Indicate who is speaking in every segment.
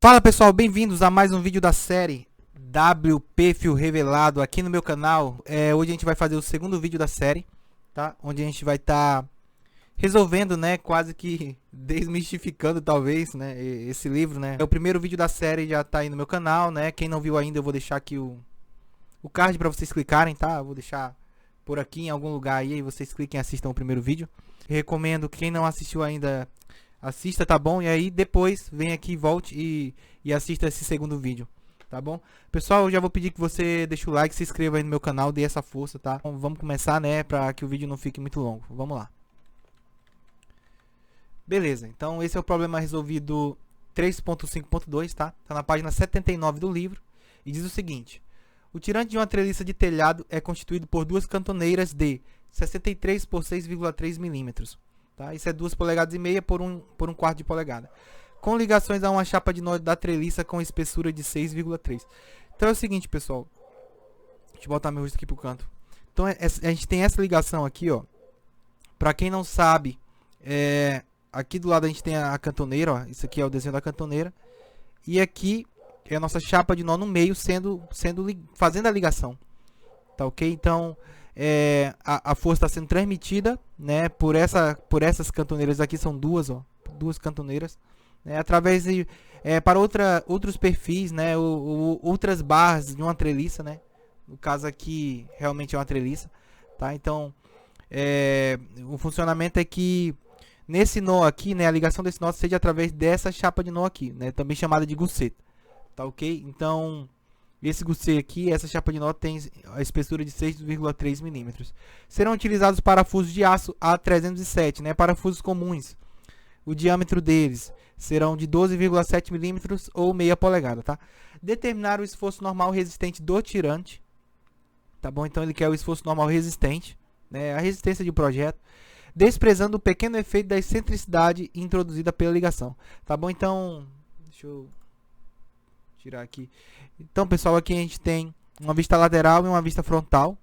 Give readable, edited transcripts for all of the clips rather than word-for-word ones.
Speaker 1: Fala pessoal, bem-vindos a mais um vídeo da série WP Fio Revelado aqui no meu canal. Hoje a gente vai fazer o segundo vídeo da série, tá? Onde a gente vai estar resolvendo, né, quase que desmistificando talvez, né, esse livro, né? É o primeiro vídeo da série, já tá aí no meu canal, né? Quem não viu ainda, eu vou deixar aqui o card para vocês clicarem, tá? Eu vou deixar por aqui em algum lugar aí vocês cliquem e assistam o primeiro vídeo. Eu recomendo que quem não assistiu ainda assista, tá bom? E aí depois vem aqui, volte e assista esse segundo vídeo, tá bom? Pessoal, eu já vou pedir que você deixe o like, se inscreva aí no meu canal, dê essa força, tá? Então, vamos começar, né, pra que o vídeo não fique muito longo. Vamos lá. Beleza, então esse é o problema resolvido 3.5.2, tá? Tá na página 79 do livro e diz o seguinte: o tirante de uma treliça de telhado é constituído por duas cantoneiras de 63 por 6,3 milímetros. Tá? Isso é 2,5 polegadas por 1/4 de polegada. Com ligações a uma chapa de nó da treliça com espessura de 6,3. Então é o seguinte, pessoal. Deixa eu botar meu rosto aqui pro canto. Então a gente tem essa ligação aqui, ó. Pra quem não sabe, aqui do lado a gente tem a cantoneira, ó. Isso aqui é o desenho da cantoneira. E aqui é a nossa chapa de nó no meio fazendo a ligação. Tá ok? Então a força está sendo transmitida, né, por essas cantoneiras aqui, são duas cantoneiras, né, através de para outros perfis, né, outras barras de uma treliça, né. No caso aqui realmente é uma treliça, tá? Então o funcionamento é que nesse nó aqui, né, a ligação desse nó seja através dessa chapa de nó aqui, né, também chamada de gusseta, tá ok? Então esse gusset aqui, essa chapa de nó tem a espessura de 6,3 milímetros. Serão utilizados parafusos de aço A307, né, parafusos comuns. O diâmetro deles serão de 12,7 milímetros ou meia polegada, tá? Determinar o esforço normal resistente do tirante, tá bom? Então ele quer o esforço normal resistente, né, a resistência de projeto, desprezando o pequeno efeito da excentricidade introduzida pela ligação, tá bom? Então, deixa eu tirar aqui. Então, pessoal, aqui a gente tem uma vista lateral e uma vista frontal,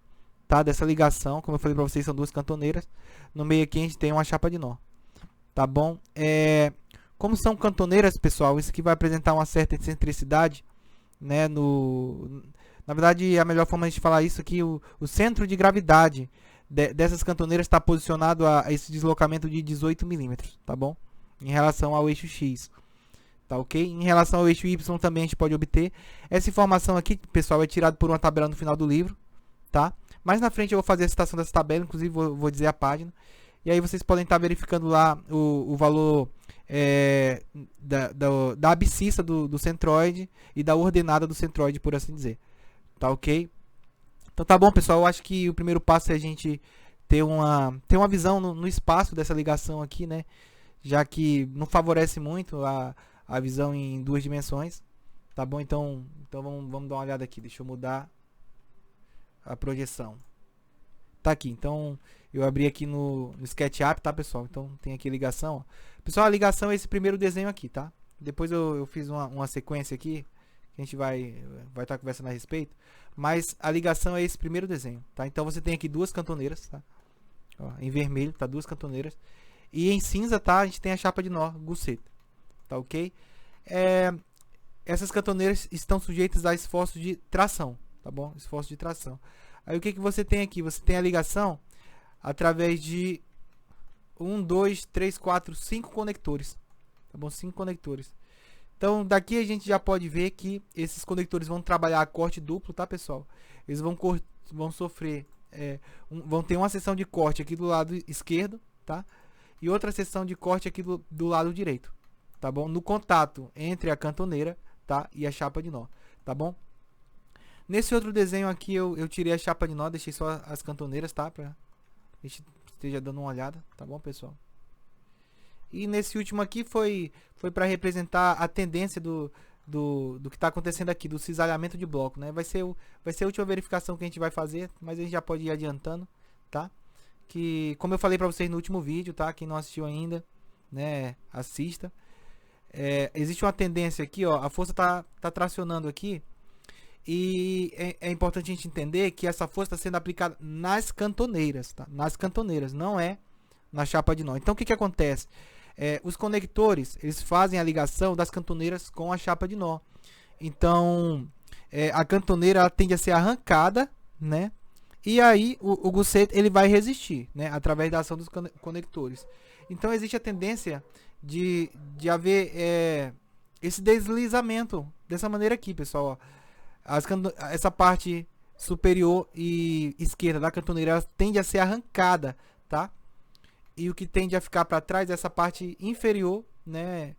Speaker 1: tá? Dessa ligação, como eu falei para vocês, são duas cantoneiras. No meio aqui a gente tem uma chapa de nó, tá bom? Como são cantoneiras, pessoal, isso aqui vai apresentar uma certa excentricidade, né? Na verdade, a melhor forma de falar isso aqui, o centro de gravidade dessas cantoneiras está posicionado a esse deslocamento de 18 milímetros, tá bom? Em relação ao eixo X. Tá ok? Em relação ao eixo Y também a gente pode obter. Essa informação aqui, pessoal, é tirada por uma tabela no final do livro, tá? Mais na frente eu vou fazer a citação dessa tabela, inclusive vou dizer a página. E aí vocês podem estar verificando lá o valor da abscissa do centroide e da ordenada do centroide, por assim dizer. Tá ok? Então tá bom, pessoal. Eu acho que o primeiro passo é a gente ter uma visão no espaço dessa ligação aqui, né? Já que não favorece muito a visão em duas dimensões, tá bom? Então vamos dar uma olhada aqui. Deixa eu mudar a projeção. Tá aqui. Então eu abri aqui no SketchUp, tá, pessoal? Então tem aqui a ligação, ó. Pessoal, a ligação é esse primeiro desenho aqui, tá? Depois eu fiz uma sequência aqui que a gente vai estar conversando a respeito, mas a ligação é esse primeiro desenho, tá? Então você tem aqui duas cantoneiras, tá? Ó, em vermelho, tá? Duas cantoneiras. E em cinza, tá? A gente tem a chapa de nó, gusseta. Tá ok? Essas cantoneiras estão sujeitas a esforço de tração, tá bom? Esforço de tração. Aí o que você tem aqui? Você tem a ligação através de 1, 2, 3, 4, 5 conectores, tá bom? 5 conectores. Então daqui a gente já pode ver que esses conectores vão trabalhar a corte duplo, tá, pessoal? Eles vão sofrer, vão ter uma seção de corte aqui do lado esquerdo, tá? E outra seção de corte aqui do lado direito. Tá bom? No contato entre a cantoneira, tá? E a chapa de nó, tá bom? Nesse outro desenho aqui eu tirei a chapa de nó, deixei só as cantoneiras, tá? Pra a gente esteja dando uma olhada, tá bom, pessoal? E nesse último aqui foi para representar a tendência do que está acontecendo aqui, do cisalhamento de bloco, né? Vai ser a última verificação que a gente vai fazer, mas a gente já pode ir adiantando, tá? Que, como eu falei para vocês no último vídeo, tá? Quem não assistiu ainda, né? Assista. Existe uma tendência aqui, ó, a força tá tracionando aqui, e é importante a gente entender que essa força está sendo aplicada nas cantoneiras, tá? Nas cantoneiras, não é na chapa de nó. Então o que acontece? os conectores, eles fazem a ligação das cantoneiras com a chapa de nó. Então, a cantoneira ela tende a ser arrancada, né? E aí o gusset ele vai resistir, né? Através da ação dos conectores. Então existe a tendência de haver esse deslizamento dessa maneira aqui, pessoal. Ó. Essa parte superior e esquerda da cantoneira ela tende a ser arrancada, tá? E o que tende a ficar para trás é essa parte inferior, né?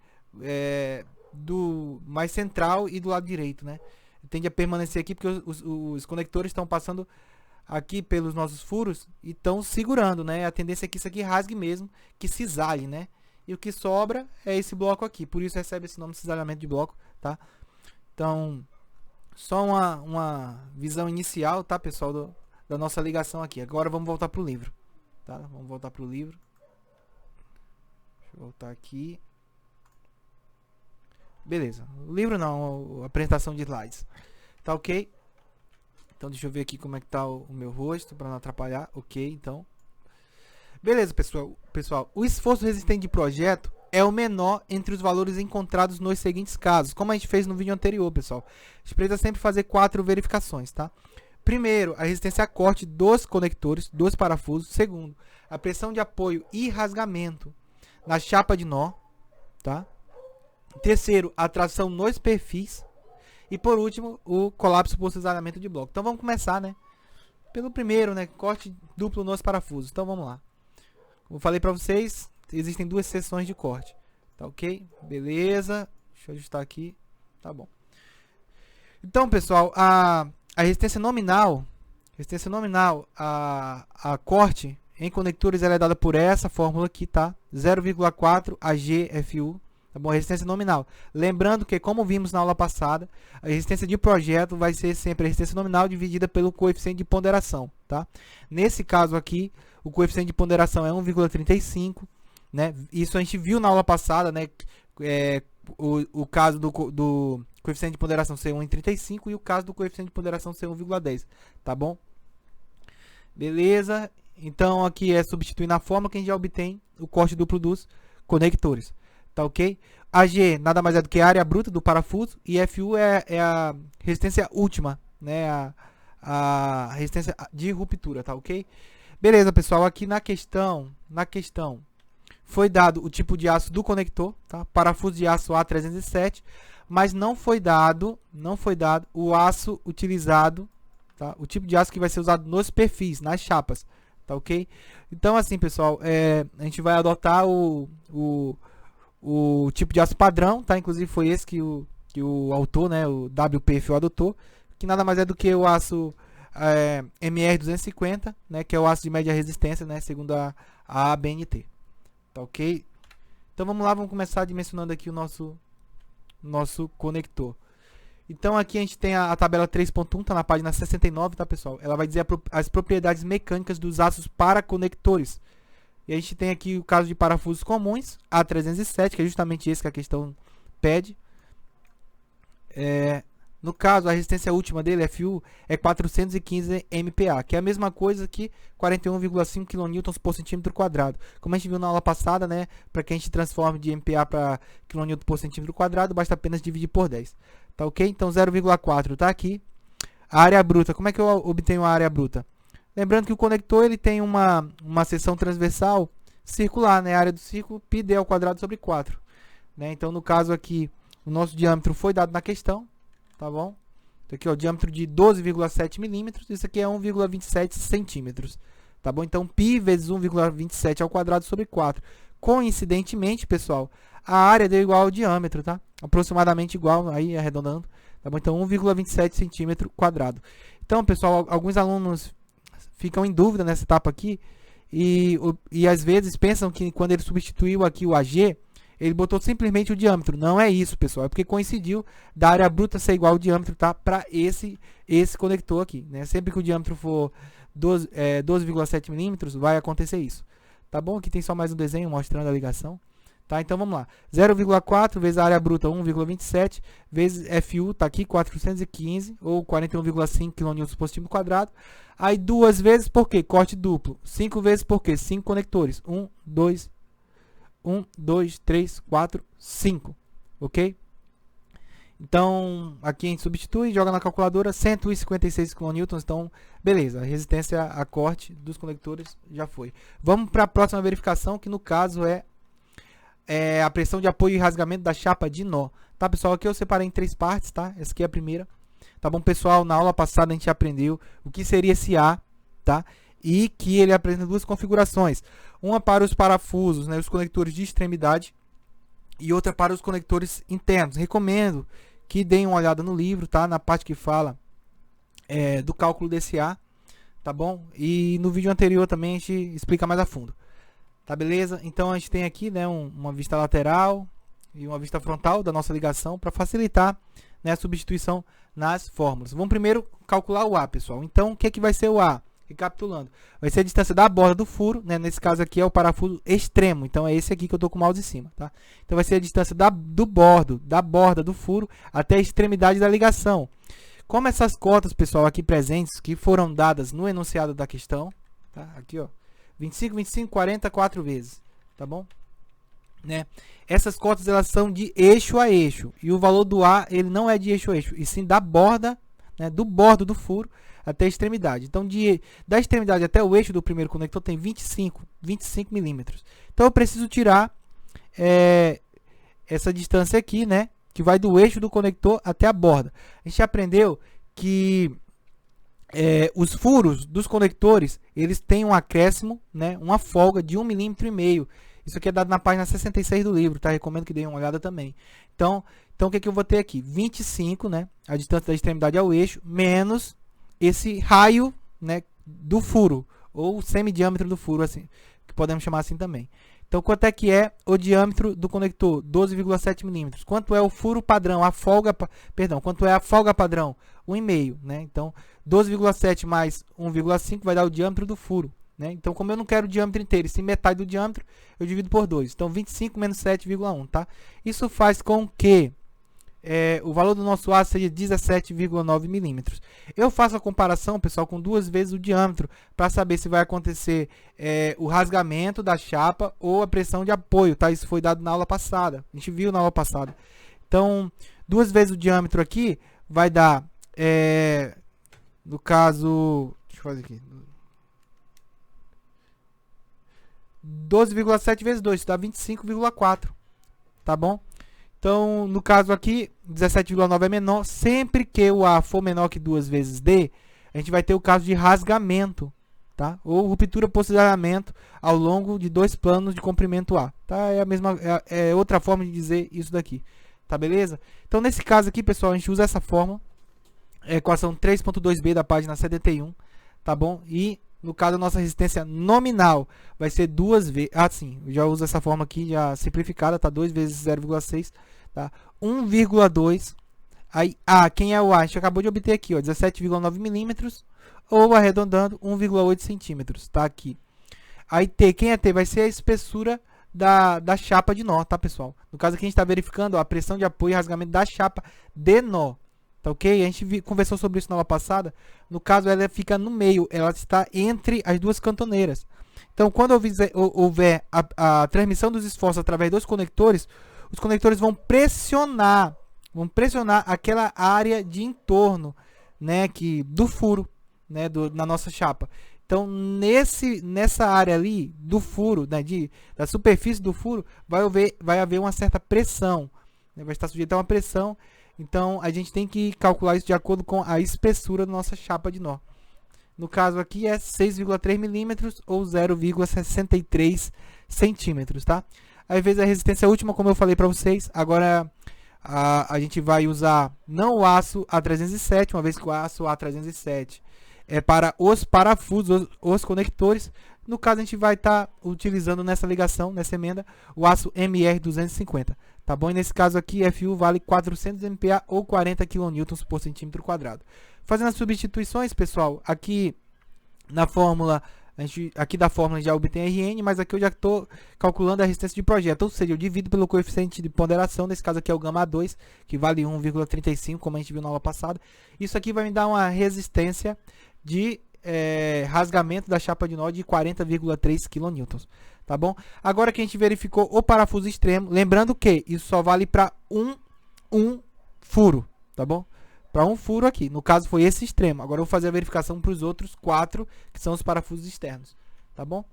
Speaker 1: Do mais central e do lado direito, né? Tende a permanecer aqui porque os conectores estão passando aqui pelos nossos furos e estão segurando, né? A tendência é que isso aqui rasgue mesmo, que cisalhe, né? E o que sobra é esse bloco aqui, por isso recebe esse nome de cisalhamento de bloco, tá? Então, só uma visão inicial, tá, pessoal, da nossa ligação aqui. Agora vamos voltar para o livro, tá? Vamos voltar para o livro. Deixa eu voltar aqui. Beleza. O livro não, a apresentação de slides. Tá ok? Então deixa eu ver aqui como é que tá o meu rosto para não atrapalhar. Ok, então. Beleza, pessoal. O esforço resistente de projeto é o menor entre os valores encontrados nos seguintes casos. Como a gente fez no vídeo anterior, pessoal. A gente precisa sempre fazer 4 verificações, tá? Primeiro, a resistência a corte dos conectores, dos parafusos. Segundo, a pressão de apoio e rasgamento na chapa de nó, tá? Terceiro, a tração nos perfis. E por último, o colapso por cisalhamento de bloco. Então vamos começar, né? Pelo primeiro, né? Corte duplo nos parafusos. Então vamos lá. Como eu falei para vocês, existem 2 seções de corte. Tá ok? Beleza. Deixa eu ajustar aqui. Tá bom. Então, pessoal, a resistência nominal a corte em conectores ela é dada por essa fórmula aqui, tá? 0,4 AgFU. Tá bom? Resistência nominal. Lembrando que, como vimos na aula passada, a resistência de projeto vai ser sempre a resistência nominal dividida pelo coeficiente de ponderação. Tá? Nesse caso aqui, o coeficiente de ponderação é 1,35. Né? Isso a gente viu na aula passada, né? O caso do coeficiente de ponderação ser 1,35 e o caso do coeficiente de ponderação ser 1,10. Tá bom? Beleza? Então, aqui é substituir na fórmula que a gente já obtém o corte duplo dos conectores. Tá ok? AG nada mais é do que a área bruta do parafuso e FU é a resistência última, né? A resistência de ruptura, tá ok? Beleza, pessoal, aqui na questão foi dado o tipo de aço do conector, tá? Parafuso de aço A307, mas não foi dado o aço utilizado, tá? O tipo de aço que vai ser usado nos perfis, nas chapas, tá ok? Então assim, pessoal, a gente vai adotar o tipo de aço padrão, tá? Inclusive foi esse que o autor, né, o WPFO adotou, que nada mais é do que o aço MR250, né, que é o aço de média resistência, né, segundo a ABNT. Tá ok? Então vamos lá, vamos começar dimensionando aqui o nosso conector. Então aqui a gente tem a tabela 3.1, tá na página 69, tá, pessoal? Ela vai dizer as propriedades mecânicas dos aços para conectores. E a gente tem aqui o caso de parafusos comuns, A307, que é justamente esse que a questão pede. No caso, a resistência última dele, FU, é 415 MPa, que é a mesma coisa que 41,5 kN por centímetro quadrado. Como a gente viu na aula passada, né, para que a gente transforme de MPa para kN por centímetro quadrado, basta apenas dividir por 10. Tá ok? Então 0,4 está aqui. A área bruta, como é que eu obtenho a área bruta? Lembrando que o conector ele tem uma seção transversal circular, né? A área do círculo πd ao quadrado sobre 4. Né? Então, no caso aqui, o nosso diâmetro foi dado na questão. Tá bom? Então, aqui, ó, diâmetro de 12,7 milímetros. Isso aqui é 1,27 centímetros. Tá bom? Então, π vezes 1,27 ao quadrado sobre 4. Coincidentemente, pessoal, a área deu igual ao diâmetro, tá? Aproximadamente igual, aí arredondando. Tá bom? Então, 1,27 centímetro quadrado. Então, pessoal, alguns alunos ficam em dúvida nessa etapa aqui e às vezes pensam que quando ele substituiu aqui o AG, ele botou simplesmente o diâmetro. Não é isso, pessoal, é porque coincidiu da área bruta ser igual ao diâmetro, tá? Para esse conector aqui, né? Sempre que o diâmetro for 12,7 milímetros, vai acontecer isso. Tá bom? Aqui tem só mais um desenho mostrando a ligação. Tá? Então vamos lá. 0,4 vezes a área bruta 1,27 vezes FU, tá aqui 415 ou 41,5 kN por centímetro quadrado. Aí 2 vezes por quê? Corte duplo. 5 vezes por quê? 5 conectores. 1, 2, 1, 2, 3, 4, 5. Ok? Então, aqui a gente substitui, joga na calculadora 156 kN. Então, beleza, a resistência a corte dos conectores já foi. Vamos para a próxima verificação, que no caso é a pressão de apoio e rasgamento da chapa de nó. Tá, pessoal? Aqui eu separei em 3 partes, tá? Essa aqui é a primeira. Tá bom, pessoal? Na aula passada a gente aprendeu o que seria esse A, tá? E que ele apresenta 2 configurações. Uma para os parafusos, né, os conectores de extremidade, e outra para os conectores internos. Recomendo que deem uma olhada no livro, tá? Na parte que fala do cálculo desse A, tá bom? E no vídeo anterior também a gente explica mais a fundo. Tá, beleza? Então a gente tem aqui, né, uma vista lateral e uma vista frontal da nossa ligação para facilitar, né, a substituição nas fórmulas. Vamos primeiro calcular o A, pessoal. Então, o que é que vai ser o A? Recapitulando, vai ser a distância da borda do furo, né? Nesse caso aqui é o parafuso extremo, então é esse aqui que eu estou com o mouse em cima, tá? Então vai ser a distância da borda do furo até a extremidade da ligação. Como essas cotas, pessoal, aqui presentes, que foram dadas no enunciado da questão, tá? Aqui, ó, 25, 25, 40, 4 vezes, tá bom? Né? Essas cotas, elas são de eixo a eixo, e o valor do A, ele não é de eixo a eixo, e sim da borda, né, do bordo do furo até a extremidade. Então, da extremidade até o eixo do primeiro conector tem 25 milímetros. Então, eu preciso tirar essa distância aqui, né, que vai do eixo do conector até a borda. A gente aprendeu que os furos dos conectores, eles têm um acréscimo, né, uma folga de 1,5 mm. Isso aqui é dado na página 66 do livro, tá? Recomendo que deem uma olhada também. Então o que eu vou ter aqui? 25, né, a distância da extremidade ao eixo, menos esse raio, né, do furo, ou semidiâmetro do furo, assim, que podemos chamar assim também. Então, quanto é que é o diâmetro do conector? 12,7 milímetros. Quanto é o furo padrão? Quanto é a folga padrão? 1,5, né? Então, 12,7 mais 1,5 vai dar o diâmetro do furo, né? Então, como eu não quero o diâmetro inteiro, e sim metade do diâmetro, eu divido por 2. Então, 25 menos 7,1, tá? Isso faz com que o valor do nosso A seja 17,9 milímetros. Eu faço a comparação, pessoal, com 2 vezes o diâmetro, para saber se vai acontecer o rasgamento da chapa ou a pressão de apoio, tá? Isso foi dado na aula passada, a gente viu na aula passada. Então, 2 vezes o diâmetro aqui vai dar, no caso, deixa eu fazer aqui, 12,7 vezes 2, dá 25,4, tá bom? Então, no caso aqui, 17,9 é menor. Sempre que o A for menor que 2 vezes D, a gente vai ter o caso de rasgamento, tá? Ou ruptura por cisalhamento ao longo de 2 planos de comprimento A, tá? É outra forma de dizer isso daqui, tá, beleza? Então, nesse caso aqui, pessoal, a gente usa essa fórmula, equação 3.2b da página 71, tá bom? E no caso, a nossa resistência nominal vai ser 2 vezes... Ah, sim, eu já uso essa forma aqui, já simplificada, tá? 2 vezes 0,6, tá? 1,2. Aí, quem é o A? A gente acabou de obter aqui, ó, 17,9 milímetros, ou arredondando, 1,8 centímetros, tá? Aqui. Aí, T, quem é T? Vai ser a espessura da chapa de nó, tá, pessoal? No caso aqui, a gente está verificando, ó, a pressão de apoio e rasgamento da chapa de nó. Tá, ok? A gente conversou sobre isso na aula passada. No caso, ela fica no meio, ela está entre as duas cantoneiras. Então, quando houver a transmissão dos esforços através dos conectores, os conectores vão pressionar aquela área de entorno, né, do furo, né, na nossa chapa. Então, nessa área ali do furo, né, da superfície do furo, vai haver uma certa pressão, né, vai estar sujeito a uma pressão. Então, a gente tem que calcular isso de acordo com a espessura da nossa chapa de nó. No caso aqui é 6,3 milímetros ou 0,63 centímetros, tá? Às vezes a resistência última, como eu falei para vocês, agora a gente vai usar não o aço A307, uma vez que o aço A307 é para os parafusos, os conectores. No caso, a gente vai estar utilizando nessa ligação, nessa emenda, o aço MR250. Tá bom? E nesse caso aqui, FU vale 400 MPa ou 40 kN por centímetro quadrado. Fazendo as substituições, pessoal, aqui na fórmula, aqui da fórmula já obtém Rn, mas aqui eu já estou calculando a resistência de projeto. Ou seja, eu divido pelo coeficiente de ponderação, nesse caso aqui é o γ2, que vale 1,35, como a gente viu na aula passada. Isso aqui vai me dar uma resistência de rasgamento da chapa de nó de 40,3 kN, tá bom? Agora que a gente verificou o parafuso extremo, lembrando que isso só vale para um furo, tá bom? Para um furo aqui, no caso foi esse extremo. Agora eu vou fazer a verificação para os outros 4, que são os parafusos externos, tá bom?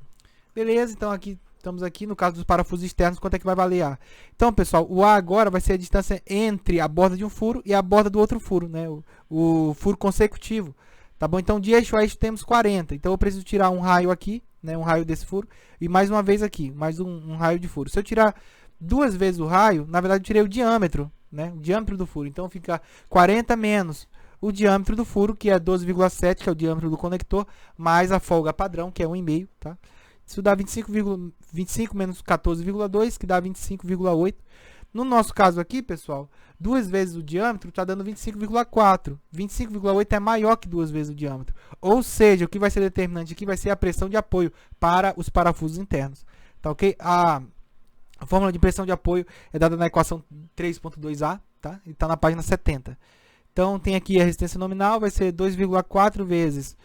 Speaker 1: Beleza, então aqui estamos aqui no caso dos parafusos externos, quanto é que vai valer A? Então, pessoal, o A agora vai ser a distância entre a borda de um furo e a borda do outro furo, né? O furo consecutivo, tá bom? Então, de eixo a eixo temos 40. Então, eu preciso tirar um raio aqui, né? Um raio desse furo e mais uma vez aqui, mais um raio de furo. Se eu tirar 2 vezes o raio, na verdade eu tirei o diâmetro, né? O diâmetro do furo. Então, fica 40 menos o diâmetro do furo, que é 12,7, que é o diâmetro do conector, mais a folga padrão, que é 1,5, tá? Isso dá 25 menos 14,2, que dá 25,8. No nosso caso aqui, pessoal, 2 vezes o diâmetro está dando 25,4. 25,8 é maior que 2 vezes o diâmetro. Ou seja, o que vai ser determinante aqui vai ser a pressão de apoio para os parafusos internos. Tá ok? A fórmula de pressão de apoio é dada na equação 3.2a, tá? E está na página 70. Então, tem aqui a resistência nominal, vai ser 2,4 vezes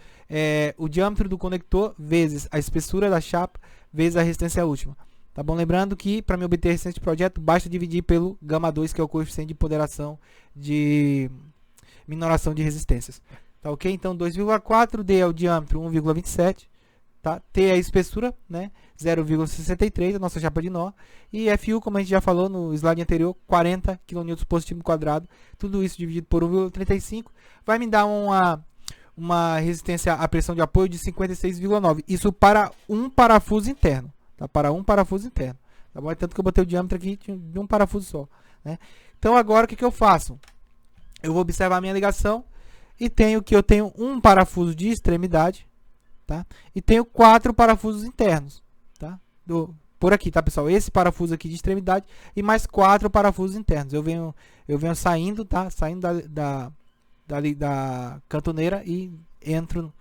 Speaker 1: o diâmetro do conector, vezes a espessura da chapa, vezes a resistência última. Tá bom? Lembrando que, para me obter a resistência de projeto, basta dividir pelo γ2, que é o coeficiente de ponderação de minoração de resistências. Tá ok? Então, 2,4, D é o diâmetro, 1,27. Tá? T é a espessura, né? 0,63, a nossa chapa de nó. E FU, como a gente já falou no slide anterior, 40 kN por centímetro quadrado. Tudo isso dividido por 1,35 vai me dar uma resistência à pressão de apoio de 56,9. Isso para um parafuso interno. Tá? Para um parafuso interno. Tá bom? É tanto que eu botei o diâmetro aqui de um parafuso só. Né? Então agora o que eu faço? Eu vou observar a minha ligação e eu tenho um parafuso de extremidade. Tá? E tenho 4 parafusos internos, tá? Por aqui, tá, pessoal? Esse parafuso aqui de extremidade e mais 4 parafusos internos. Eu venho saindo, tá? Saindo da cantoneira e entro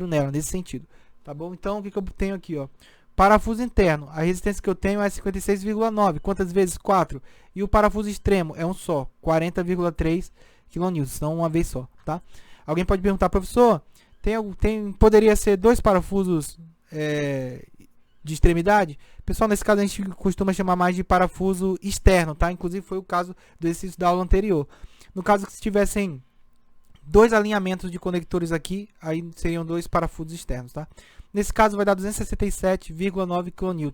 Speaker 1: nela, nesse sentido. Tá bom? Então, o que eu tenho aqui, ó? Parafuso interno, a resistência que eu tenho é 56,9. Quantas vezes? 4. E o parafuso extremo é um só, 40,3 kN, não uma vez só, tá? Alguém pode perguntar, professor, poderia ser 2 parafusos de extremidade? Pessoal, nesse caso a gente costuma chamar mais de parafuso externo, tá? Inclusive foi o caso do exercício da aula anterior. No caso que se tivessem 2 alinhamentos de conectores aqui, aí seriam 2 parafusos externos, tá? Nesse caso vai dar 267,9 kN.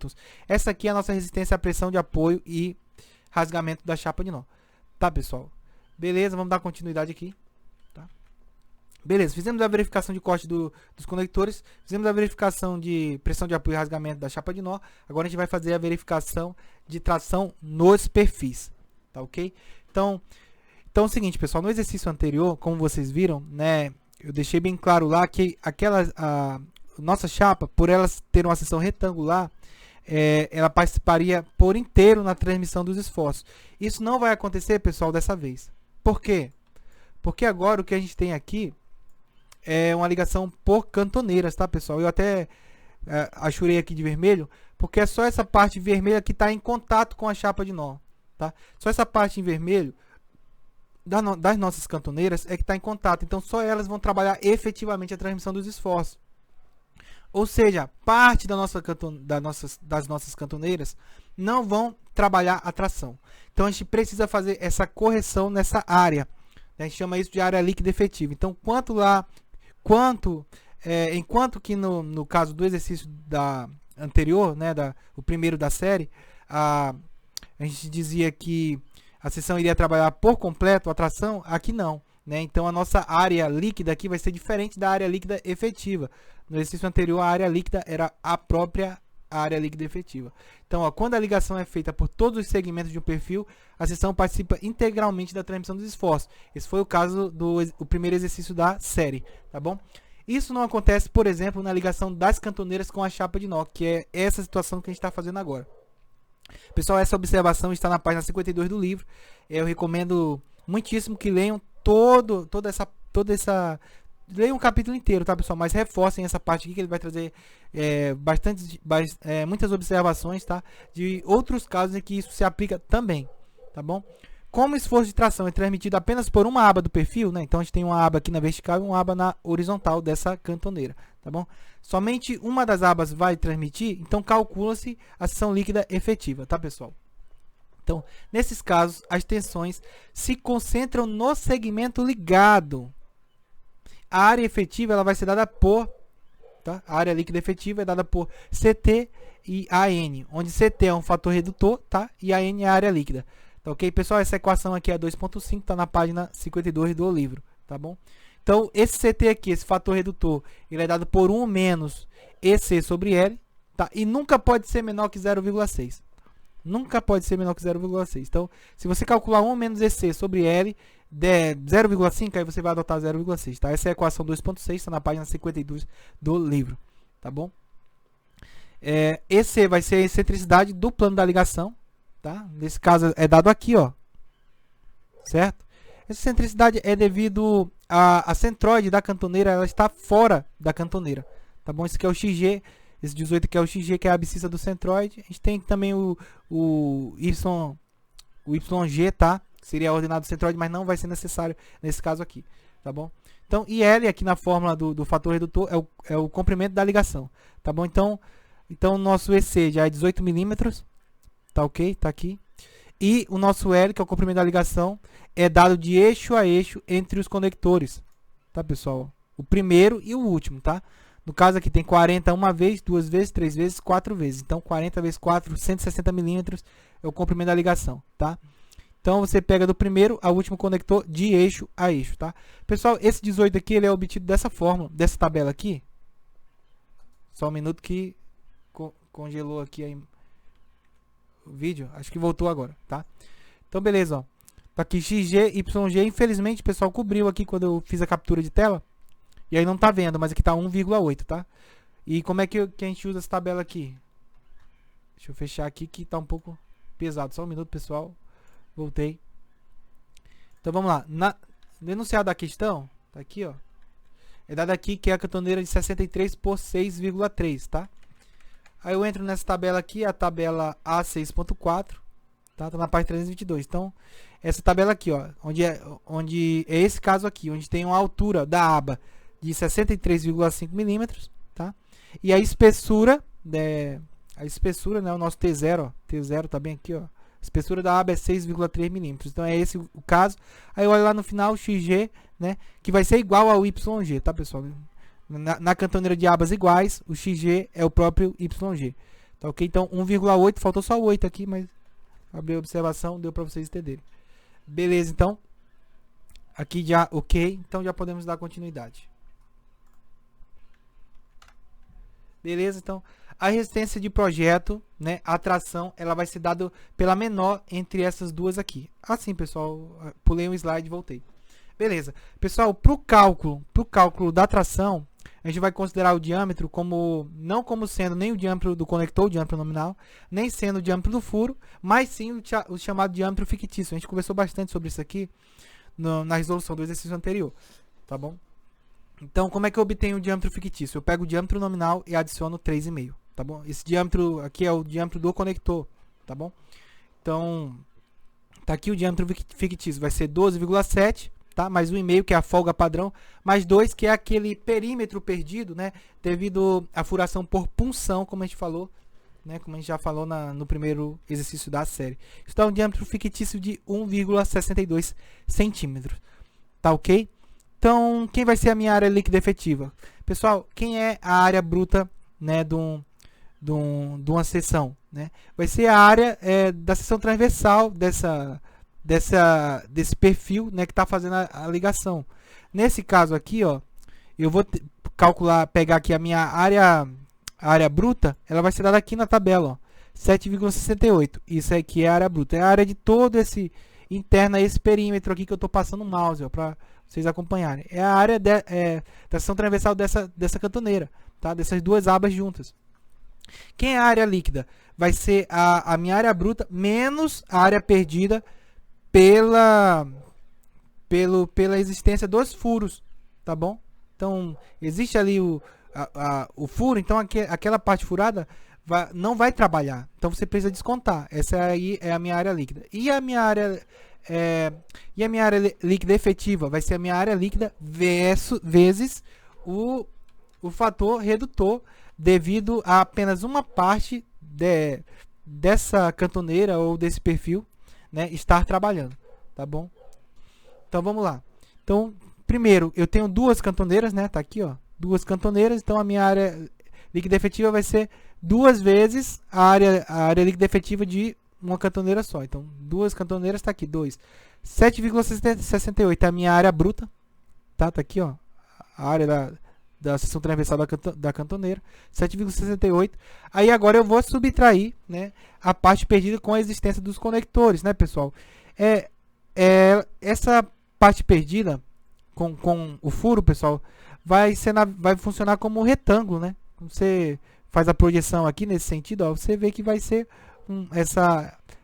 Speaker 1: Essa aqui é a nossa resistência à pressão de apoio e rasgamento da chapa de nó. Tá, pessoal? Beleza, vamos dar continuidade aqui. Beleza, fizemos a verificação de corte dos conectores, fizemos a verificação de pressão de apoio e rasgamento da chapa de nó. Agora a gente vai fazer a verificação de tração nos perfis, tá ok? Então é o seguinte, pessoal, no exercício anterior, como vocês viram, né, eu deixei bem claro lá que a nossa chapa, por ela ter uma seção retangular, ela participaria por inteiro na transmissão dos esforços. Isso não vai acontecer, pessoal, dessa vez. Por quê? Porque agora o que a gente tem aqui é uma ligação por cantoneiras, tá, pessoal? Eu até achurei aqui de vermelho, porque é só essa parte vermelha que está em contato com a chapa de nó, tá? Só essa parte em vermelho das nossas cantoneiras é que está em contato. Então, só elas vão trabalhar efetivamente a transmissão dos esforços. Ou seja, parte das nossas cantoneiras não vão trabalhar a tração. Então, a gente precisa fazer essa correção nessa área. A gente chama isso de área líquida efetiva. Então, enquanto que no caso do exercício anterior, né, o primeiro da série, a gente dizia que a seção iria trabalhar por completo a tração, aqui não. Né? Então, a nossa área líquida aqui vai ser diferente da área líquida efetiva. No exercício anterior, a área líquida era a própria área líquida efetiva. Então, ó, quando a ligação é feita por todos os segmentos de um perfil, a seção participa integralmente da transmissão dos esforços. Esse foi o caso do primeiro exercício da série, tá bom? Isso não acontece, por exemplo, na ligação das cantoneiras com a chapa de nó, que é essa situação que a gente está fazendo agora. Pessoal, essa observação está na página 52 do livro. Eu recomendo muitíssimo que leiam leiam o capítulo inteiro, tá, pessoal? Mas reforcem essa parte aqui que ele vai trazer muitas observações, tá? De outros casos em que isso se aplica também, tá bom? Como o esforço de tração é transmitido apenas por uma aba do perfil, né? Então a gente tem uma aba aqui na vertical e uma aba na horizontal dessa cantoneira, tá bom? Somente uma das abas vai transmitir, então calcula-se a seção líquida efetiva, tá, pessoal? Então, nesses casos, as tensões se concentram no segmento ligado. A área efetiva ela vai ser dada por, tá? A área líquida efetiva é dada por CT e AN, onde CT é um fator redutor, tá? E AN é a área líquida. Tá ok, pessoal? Essa equação aqui é 2.5, tá na página 52 do livro, tá bom? Então, esse CT aqui, esse fator redutor, ele é dado por 1 menos EC sobre L, tá? E nunca pode ser menor que 0,6. Nunca pode ser menor que 0,6. Então, se você calcular 1 menos EC sobre L, der 0,5, aí você vai adotar 0,6, tá? Essa é a equação 2.6, está na página 52 do livro, tá bom? EC vai ser a excentricidade do plano da ligação, tá? Nesse caso é dado aqui, ó, certo? Essa excentricidade é devido a centroide da cantoneira, ela está fora da cantoneira, tá bom? Esse aqui é o XG, esse 18 aqui é o XG, que é a abscissa do centroide. A gente tem também o YG, tá? Que seria ordenado centroide, mas não vai ser necessário nesse caso aqui, tá bom? Então, IL aqui na fórmula do fator redutor é o comprimento da ligação, tá bom? Então o nosso EC já é 18 milímetros, tá ok? Tá aqui. E o nosso L, que é o comprimento da ligação, é dado de eixo a eixo entre os conectores, tá, pessoal? O primeiro e o último, tá? No caso aqui tem 40 uma vez, 2 vezes, 3 vezes, 4 vezes. Então, 40 vezes 4, 160 milímetros é o comprimento da ligação, tá? Então, você pega do primeiro ao último conector de eixo a eixo, tá? Pessoal, esse 18 aqui, ele é obtido dessa fórmula, dessa tabela aqui. Só um minuto que congelou aqui aí o vídeo. Acho que voltou agora, tá? Então, beleza, ó. Tá aqui XG, YG. Infelizmente, pessoal, cobriu aqui quando eu fiz a captura de tela. E aí não tá vendo, mas aqui tá 1,8, tá? E como é que a gente usa essa tabela aqui? Deixa eu fechar aqui que tá um pouco pesado. Só um minuto, pessoal. Voltei. Então vamos lá. No enunciado da questão, tá aqui, ó. É dado aqui que é a cantoneira de 63 por 6,3, tá? Aí eu entro nessa tabela aqui, a tabela A6.4, tá? Tá na página 322. Então, essa tabela aqui, ó, onde é esse caso aqui, onde tem uma altura da aba de 63,5 milímetros, tá? E a espessura, né, o nosso T0, ó, T0 tá bem aqui, ó. A espessura da aba é 6,3 milímetros. Então é esse o caso. Aí olha lá no final o XG, né, que vai ser igual ao YG, tá, pessoal? Na cantoneira de abas iguais, o XG é o próprio YG. Tá ok? Então 1,8, faltou só o 8 aqui, mas abri a observação, deu para vocês entenderem. Beleza, então. Aqui já ok, então já podemos dar continuidade. Beleza, então a resistência de projeto, né, a tração, ela vai ser dada pela menor entre essas duas aqui. Assim, pessoal, pulei um slide e voltei. Beleza. Pessoal, para o cálculo da tração, a gente vai considerar o diâmetro não como sendo nem o diâmetro do conector, o diâmetro nominal, nem sendo o diâmetro do furo, mas sim o chamado diâmetro fictício. A gente conversou bastante sobre isso aqui na resolução do exercício anterior, tá bom? Então, como é que eu obtenho o diâmetro fictício? Eu pego o diâmetro nominal e adiciono 3,5, tá bom? Esse diâmetro aqui é o diâmetro do conector, tá bom? Então, tá aqui o diâmetro fictício, vai ser 12,7, tá? Mais 1,5, que é a folga padrão, mais 2, que é aquele perímetro perdido, né? Devido à furação por punção, como a gente falou, né? Como a gente já falou no primeiro exercício da série. Isso dá um diâmetro fictício de 1,62 centímetros, tá ok? Então, quem vai ser a minha área líquida efetiva? Pessoal, quem é a área bruta, né, de uma seção, né? Vai ser a área da seção transversal desse perfil, né, que está fazendo a ligação. Nesse caso aqui, ó, eu vou pegar aqui a minha área bruta, ela vai ser dada aqui na tabela, ó, 7,68. Isso aqui é a área bruta. É a área de todo esse interna esse perímetro aqui que eu estou passando o mouse, ó, para vocês acompanharem. É a área da seção transversal dessa cantoneira, tá? Dessas duas abas juntas. Quem é a área líquida? Vai ser a minha área bruta menos a área perdida pela existência dos furos, tá bom? Então, existe ali o furo, então aquela parte furada não vai trabalhar. Então, você precisa descontar. Essa aí é a minha área líquida. E a minha área E a minha área líquida efetiva vai ser a minha área líquida vezes o fator redutor, devido a apenas uma parte dessa cantoneira ou desse perfil, né, estar trabalhando, tá bom? Então vamos lá. Então, primeiro, eu tenho duas cantoneiras, né? Tá aqui, ó, duas cantoneiras. Então a minha área líquida efetiva vai ser duas vezes a área líquida efetiva de uma cantoneira só. Então, duas cantoneiras, tá aqui, 2. 7,68 é a minha área bruta, tá? Tá aqui, ó, a área da seção transversal da cantoneira, 7,68. Aí agora eu vou subtrair, né, a parte perdida com a existência dos conectores, né, pessoal? Essa parte perdida com o furo, pessoal, vai funcionar como um retângulo, né? Você faz a projeção aqui nesse sentido, ó, você vê que vai ser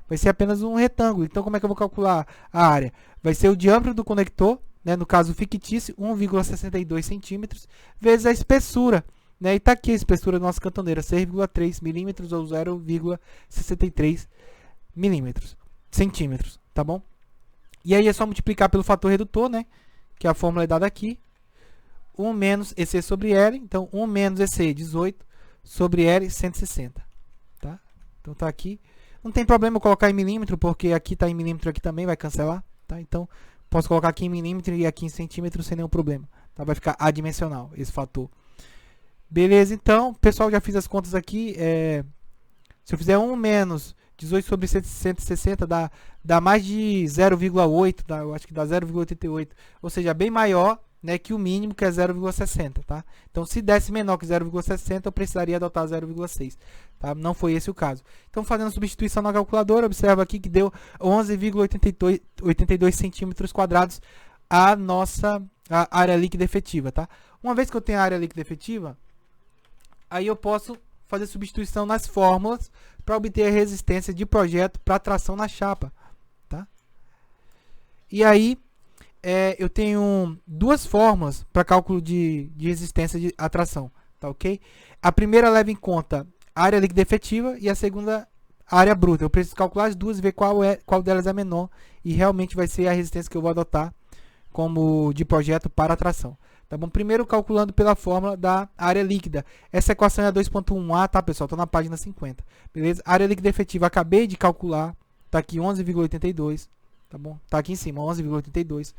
Speaker 1: vai ser apenas um retângulo. Então, como é que eu vou calcular a área? Vai ser o diâmetro do conector, né, no caso fictício, 1,62 centímetros, vezes a espessura. Né, e está aqui a espessura da nossa cantoneira, 6,3 milímetros ou 0,63 centímetros, tá bom? E aí é só multiplicar pelo fator redutor, né, que a fórmula é dada aqui. 1 menos EC sobre L, então 1 menos EC, 18, sobre L, 160. Tá? Então está aqui. Não tem problema eu colocar em milímetro, porque aqui está em milímetro, aqui também vai cancelar. Tá? Então, posso colocar aqui em milímetro e aqui em centímetro sem nenhum problema. Tá? Vai ficar adimensional esse fator. Beleza, então, pessoal, já fiz as contas aqui. Se eu fizer 1 menos 18 sobre 160, dá mais de 0,8, eu acho que dá 0,88. Ou seja, bem maior, né, que o mínimo, que é 0,60. Tá? Então, se desse menor que 0,60, eu precisaria adotar 0,6. Tá? Não foi esse o caso. Então, fazendo substituição na calculadora, observa aqui que deu 11,82 centímetros quadrados a nossa área líquida efetiva. Tá? Uma vez que eu tenho a área líquida efetiva, aí eu posso fazer substituição nas fórmulas para obter a resistência de projeto para tração na chapa. Tá? E aí, eu tenho duas fórmulas para cálculo de resistência de atração. Tá, ok? A primeira leva em conta a área líquida efetiva e a segunda a área bruta. Eu preciso calcular as duas e ver qual delas é menor, e realmente vai ser a resistência que eu vou adotar como de projeto para atração. Tá bom? Primeiro calculando pela fórmula da área líquida. Essa equação é a 2.1a, tá, pessoal? Estou na página 50. Beleza? A área líquida efetiva acabei de calcular. Tá aqui 11,82. Tá bom? Tá aqui em cima, 11,82.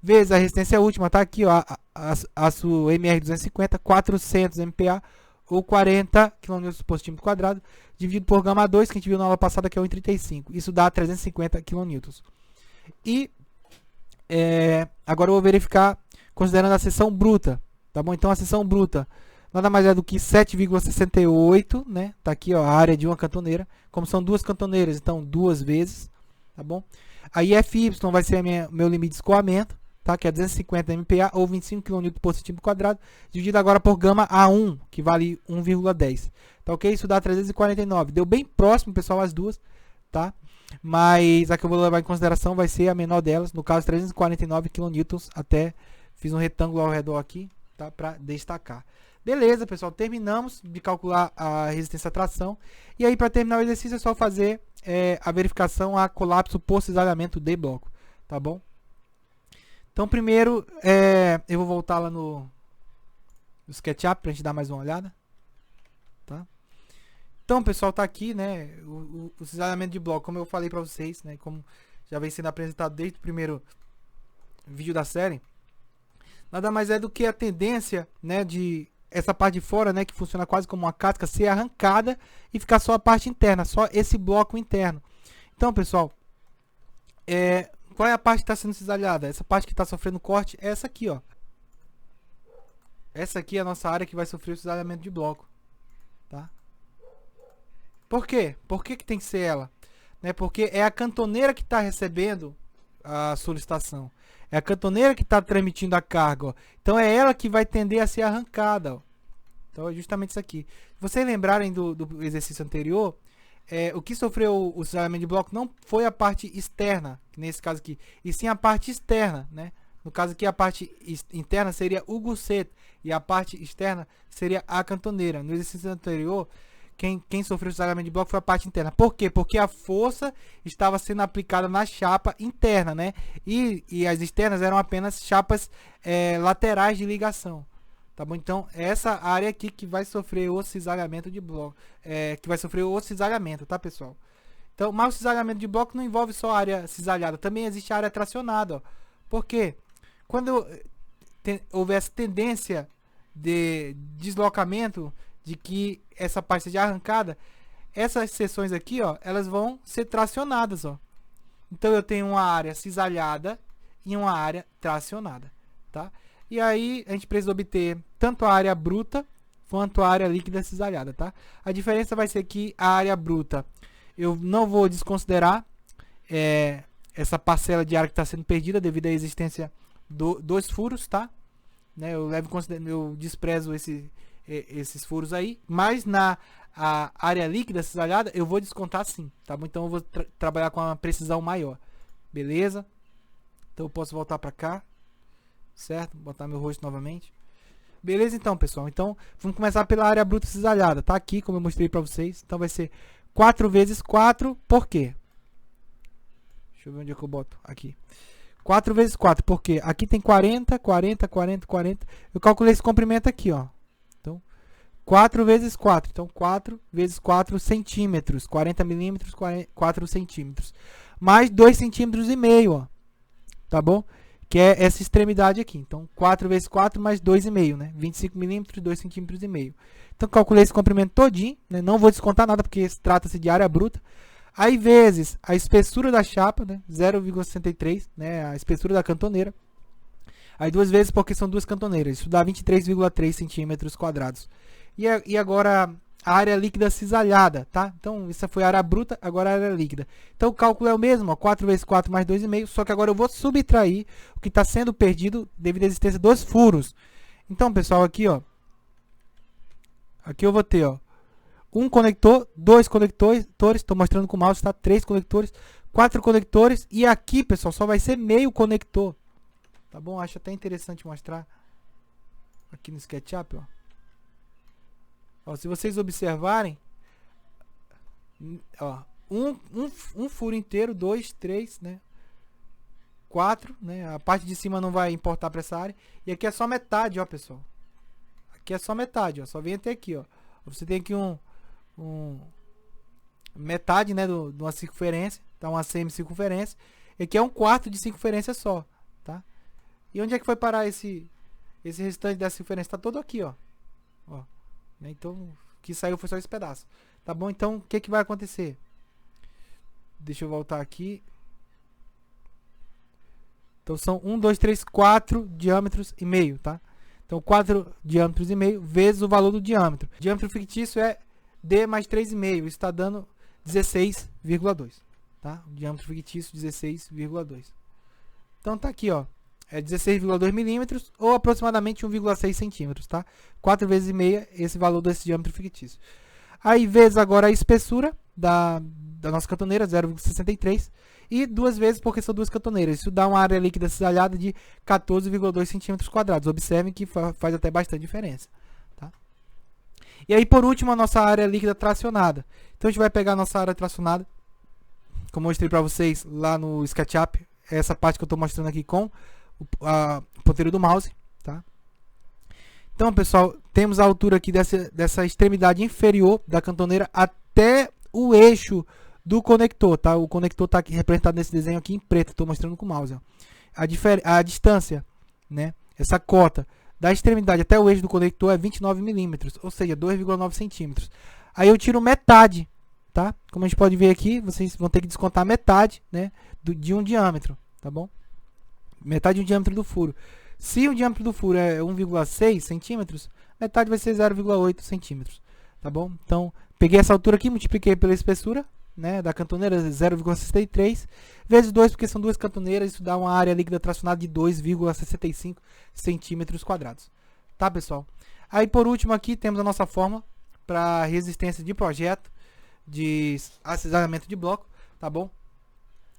Speaker 1: Vezes a resistência última, tá aqui, ó, aço MR250, 400 MPa ou 40 kN por centímetro quadrado, dividido por γ2, que a gente viu na aula passada, que é 1,35. Isso dá 350 kN. E agora eu vou verificar considerando a seção bruta, tá bom? Então a seção bruta nada mais é do que 7,68, né? Tá aqui, ó, a área de uma cantoneira. Como são duas cantoneiras, então duas vezes, tá bom? Aí FY vai ser meu limite de escoamento, tá? Que é 250 MPa ou 25 kN por centímetro quadrado, dividido agora por γA1, que vale 1,10. Tá ok? Isso dá 349. Deu bem próximo, pessoal, as duas, tá? Mas a que eu vou levar em consideração vai ser a menor delas, no caso 349 kN, até fiz um retângulo ao redor aqui, tá? Para destacar. Beleza, pessoal, terminamos de calcular a resistência à tração. E aí, para terminar o exercício, é só fazer a verificação a colapso por cisalhamento de bloco, tá bom? Então, primeiro, eu vou voltar lá no SketchUp para a gente dar mais uma olhada. Tá? Então, pessoal, tá aqui, né, o cisalhamento de bloco, como eu falei para vocês, né, como já vem sendo apresentado desde o primeiro vídeo da série. Nada mais é do que a tendência, né, de essa parte de fora, né, que funciona quase como uma casca, ser arrancada e ficar só a parte interna, só esse bloco interno. Então, pessoal, qual é a parte que está sendo cisalhada? Essa parte que está sofrendo corte é essa aqui, ó. Essa aqui é a nossa área que vai sofrer o cisalhamento de bloco, tá? Por quê? Por que tem que ser ela? Né, porque é a cantoneira que está recebendo a solicitação. É a cantoneira que está transmitindo a carga, ó. Então é ela que vai tender a ser arrancada, ó. Então é justamente isso aqui. Se vocês lembrarem do exercício anterior, o que sofreu o cisalhamento de bloco não foi a parte externa, nesse caso aqui, e sim a parte externa, né? No caso aqui, a parte interna seria o gusset e a parte externa seria a cantoneira. No exercício anterior, quem sofreu cisalhamento de bloco foi a parte interna. Por quê? Porque a força estava sendo aplicada na chapa interna, né? E as externas eram apenas chapas laterais de ligação. Tá bom? Então, essa área aqui que vai sofrer o cisalhamento de bloco. Que vai sofrer o cisalhamento, tá, pessoal? Então, mas o cisalhamento de bloco não envolve só a área cisalhada. Também existe a área tracionada, ó. Por quê? Quando houver essa tendência de deslocamento, de que essa parte seja arrancada, essas seções aqui, ó, elas vão ser tracionadas, ó. Então, eu tenho uma área cisalhada e uma área tracionada, tá? E aí, a gente precisa obter tanto a área bruta quanto a área líquida cisalhada, tá? A diferença vai ser que a área bruta, eu não vou desconsiderar essa parcela de área que está sendo perdida devido à existência dos furos, tá? Né? Eu desprezo esses furos aí, mas a área líquida cisalhada eu vou descontar sim, tá bom? Então eu vou trabalhar com uma precisão maior, beleza? Então eu posso voltar para cá, certo? Botar meu rosto novamente. Beleza então, pessoal? Então vamos começar pela área bruta cisalhada, tá aqui como eu mostrei para vocês. Então vai ser 4 vezes 4, por quê? Deixa eu ver onde é que eu boto aqui. 4 vezes 4, porque aqui tem 40, 40, 40, 40. Eu calculei esse comprimento aqui, ó. Então, 4 vezes 4. Então, 4 vezes 4 centímetros. 40 milímetros, 4 centímetros. Mais 2,5 centímetros, ó. Tá bom? Que é essa extremidade aqui. Então, 4 vezes 4 mais 2,5, né? 25 milímetros, 2,5 centímetros. Então, calculei esse comprimento todinho, né? Não vou descontar nada, porque trata-se de área bruta. Aí, vezes a espessura da chapa, né? 0,63, né? A espessura da cantoneira. Aí, 2 vezes porque são duas cantoneiras. Isso dá 23,3 centímetros quadrados. E agora, a área líquida cisalhada, tá? Então, essa foi a área bruta, agora a área líquida. Então, o cálculo é o mesmo, ó, 4 vezes 4 mais 2,5. Só que agora eu vou subtrair o que está sendo perdido devido à existência dos furos. Então, pessoal, aqui, ó. Aqui eu vou ter, ó. Um conector, 2 conectores, estou mostrando com o mouse, tá? 3 conectores, 4 conectores, e aqui, pessoal, só vai ser meio conector. Tá bom? Acho até interessante mostrar aqui no SketchUp, ó. Ó, se vocês observarem, ó, um furo inteiro, 2, 3, né? 4, né? A parte de cima não vai importar para essa área. E aqui é só metade, ó, pessoal. Aqui é só metade, ó. Só vem até aqui, ó. Você tem aqui metade, né, de uma circunferência, tá? Uma semicircunferência. E aqui é 1/4 de circunferência só, tá? E onde é que foi parar esse restante dessa circunferência? Tá todo aqui, ó. Ó, né? Então, o que saiu foi só esse pedaço. Tá bom? Então, o que que vai acontecer? Deixa eu voltar aqui. Então, são 1, 2, 3, 4 diâmetros e meio, tá? Então, 4 diâmetros e meio vezes o valor do diâmetro. O diâmetro fictício é D mais 3,5. Isso está dando 16,2. Tá? O diâmetro fictício, 16,2. Então, tá aqui, ó. É 16,2 milímetros ou aproximadamente 1,6 centímetros, tá? 4 vezes e meia, esse valor desse diâmetro fictício. Aí, vezes agora a espessura da nossa cantoneira, 0,63. E 2 vezes porque são duas cantoneiras. Isso dá uma área líquida cisalhada de 14,2 centímetros quadrados. Observem que faz até bastante diferença. Tá? E aí, por último, a nossa área líquida tracionada. Então, a gente vai pegar a nossa área tracionada, como eu mostrei para vocês lá no SketchUp. Essa parte que eu estou mostrando aqui com o ponteiro do mouse. Tá? Então, pessoal, temos a altura aqui dessa extremidade inferior da cantoneira até o eixo do conector, tá? O conector está aqui representado nesse desenho aqui em preto, estou mostrando com o mouse. Ó. A distância, né? Essa cota da extremidade até o eixo do conector é 29 milímetros, ou seja, 2,9 centímetros. Aí eu tiro metade, tá? Como a gente pode ver aqui, vocês vão ter que descontar metade, né? De um diâmetro, tá bom? Metade de um diâmetro do furo. Se o diâmetro do furo é 1,6 centímetros, metade vai ser 0,8 centímetros, tá bom? Então, peguei essa altura aqui, multipliquei pela espessura, né, da cantoneira, 0,63, vezes 2, porque são duas cantoneiras, isso dá uma área líquida tracionada de 2,65 centímetros quadrados. Tá, pessoal? Aí, por último, aqui temos a nossa fórmula para resistência de projeto de acisalamento de bloco, tá bom?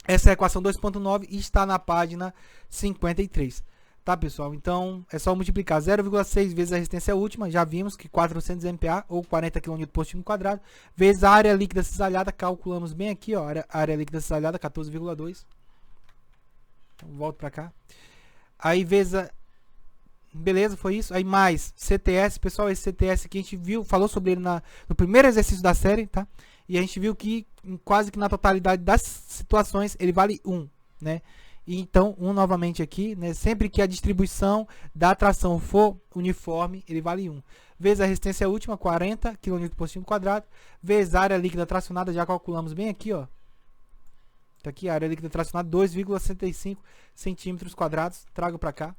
Speaker 1: Essa é a equação 2.9 e está na página 53. Tá, pessoal? Então, é só multiplicar 0,6 vezes a resistência última, já vimos que 400 MPa ou 40 kN por centímetro quadrado, vezes a área líquida cisalhada, calculamos bem aqui, ó, área líquida cisalhada, 14,2. Então, volto para cá. Aí, vezes a... Beleza, foi isso. Aí, mais CTS, pessoal, esse CTS aqui a gente viu, falou sobre ele no primeiro exercício da série, tá? E a gente viu que quase que na totalidade das situações ele vale 1, né? E então, novamente aqui, né? Sempre que a distribuição da tração for uniforme, ele vale 1. Vezes a resistência última, 40 kN por centímetro quadrado. Vezes a área líquida tracionada, já calculamos bem aqui, ó. Tá aqui a área líquida tracionada, 2,65 centímetros quadrados. Trago para cá.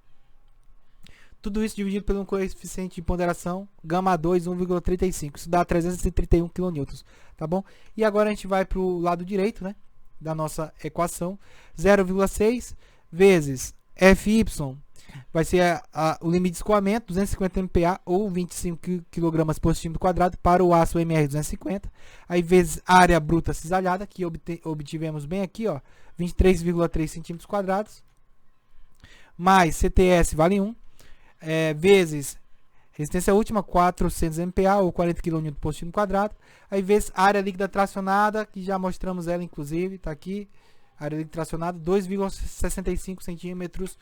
Speaker 1: Tudo isso dividido pelo coeficiente de ponderação, γ2, 1,35. Isso dá 331 kN, tá bom? E agora a gente vai para o lado direito, né? Da nossa equação, 0,6 vezes Fy vai ser o limite de escoamento, 250 MPa ou 25 kg por centímetro quadrado para o aço MR250. Aí vezes área bruta cisalhada, que obtivemos bem aqui, ó, 23,3 centímetros quadrados, mais CTS vale 1, vezes resistência última, 400 MPa ou 40 kN por centímetro quadrado. Aí vezes área líquida tracionada, que já mostramos ela inclusive, está aqui. Área líquida tracionada, 2,65 centímetros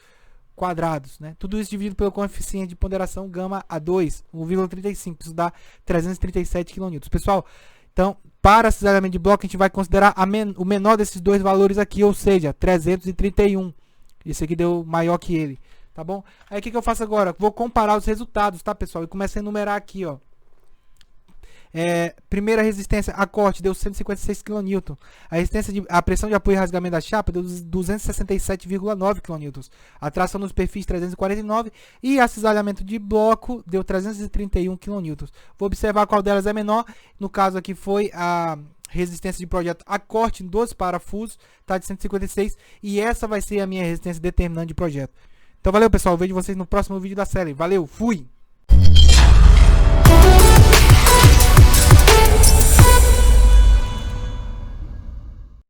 Speaker 1: quadrados, né? Tudo isso dividido pelo coeficiente de ponderação γ2, 1,35. Isso dá 337 kN. Pessoal, então, para cisalhamento de bloco, a gente vai considerar o menor desses dois valores aqui, ou seja, 331. Esse aqui deu maior que ele. Tá bom? Aí o que eu faço agora? Vou comparar os resultados, tá, pessoal? E começo a enumerar aqui, ó. Primeira resistência a corte deu 156 kN. A pressão de apoio e rasgamento da chapa deu 267,9 kN. A tração nos perfis 349 e a cisalhamento de bloco deu 331 kN. Vou observar qual delas é menor. No caso aqui foi a resistência de projeto a corte dos parafusos, tá, de 156, e essa vai ser a minha resistência determinante de projeto. Então valeu, pessoal, vejo vocês no próximo vídeo da série. Valeu, fui!